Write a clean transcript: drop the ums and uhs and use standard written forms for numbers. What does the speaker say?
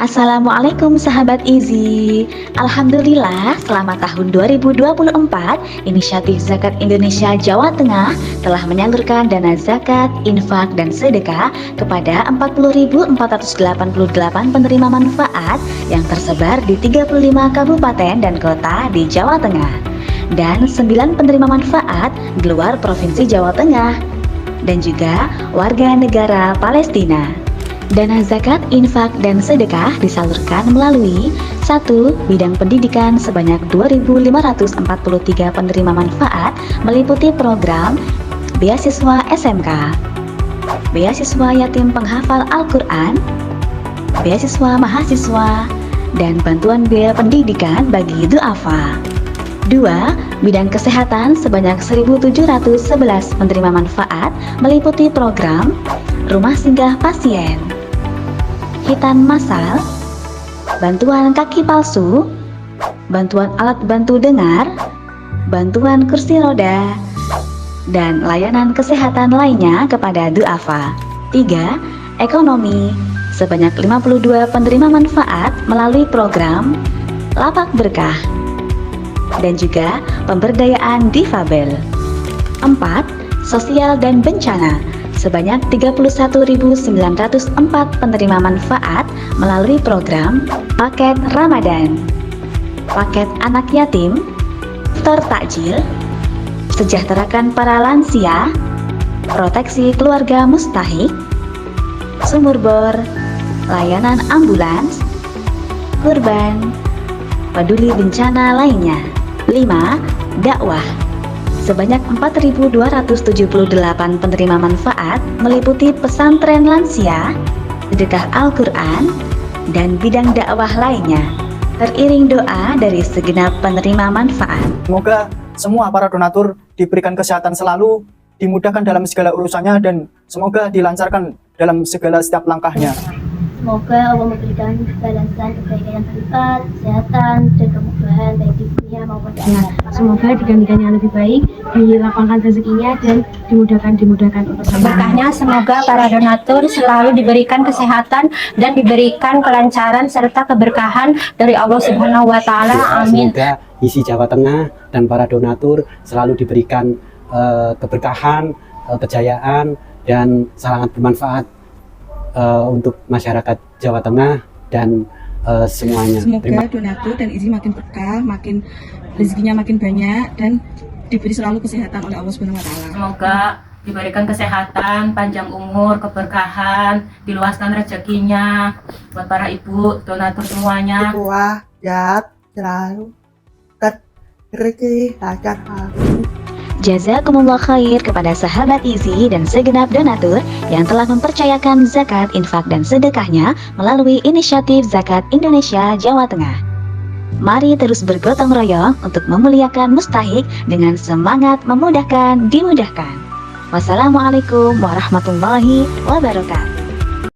Assalamualaikum sahabat Izi. Alhamdulillah selama tahun 2024 Inisiatif Zakat Indonesia Jawa Tengah telah menyalurkan dana zakat, infak, dan sedekah kepada 40.488 penerima manfaat yang tersebar di 35 kabupaten dan kota di Jawa Tengah dan 9 penerima manfaat di luar Provinsi Jawa Tengah dan juga warga negara Palestina. Dana zakat, infak, dan sedekah disalurkan melalui 1. Bidang pendidikan sebanyak 2.543 penerima manfaat meliputi program Beasiswa SMK, Beasiswa Yatim Penghafal Al-Quran, Beasiswa Mahasiswa, dan bantuan biaya pendidikan bagi du'afa. 2. Bidang kesehatan sebanyak 1.711 penerima manfaat meliputi program Rumah Singgah Pasien, hitan massal, bantuan kaki palsu, bantuan alat bantu dengar, bantuan kursi roda, dan layanan kesehatan lainnya kepada du'afa. 3. Ekonomi sebanyak 52 penerima manfaat melalui program Lapak Berkah dan juga pemberdayaan difabel. 4. Sosial dan bencana sebanyak 31.904 penerima manfaat melalui program Paket Ramadan, Paket Anak Yatim, Tor Takjil, Sejahterakan Para Lansia, Proteksi Keluarga Mustahik, Sumur Bor, Layanan Ambulans, Kurban, Peduli Bencana lainnya. 5. Dakwah sebanyak 4.278 penerima manfaat meliputi pesantren lansia, sedekah Al-Quran, dan bidang dakwah lainnya. Teriring doa dari segenap penerima manfaat. Semoga semua para donatur diberikan kesehatan selalu, dimudahkan dalam segala urusannya, dan semoga dilancarkan dalam segala setiap langkahnya. Semoga Allah memberikan balasan kebaikan yang berlipat, kesehatan, dan kemudahan baik di dunia maupun di akhirat. Semoga digantikan yang lebih baik, dilapangkan rezekinya, dan dimudahkan urusan. Berkahnya semoga para donatur selalu diberikan kesehatan dan diberikan kelancaran serta keberkahan dari Allah Subhanahu wa Ta'ala. Amin. Semoga isi Jawa Tengah dan para donatur selalu diberikan keberkahan, kejayaan, dan sangat bermanfaat untuk masyarakat Jawa Tengah dan semuanya. Semoga donatur dan Izi makin berkah, makin rezekinya makin banyak, dan diberi selalu kesehatan oleh Allah Subhanahu wa Ta'ala. Semoga diberikan kesehatan, panjang umur, keberkahan, diluaskan rezekinya buat para ibu donatur semuanya. Wah, jahat selalu rezeki lancar. Jazakumullah khair kepada sahabat Izi dan segenap donatur yang telah mempercayakan zakat, infak, dan sedekahnya melalui Inisiatif Zakat Indonesia Jawa Tengah. Mari terus bergotong royong untuk memuliakan mustahik dengan semangat memudahkan dimudahkan. Wassalamualaikum warahmatullahi wabarakatuh.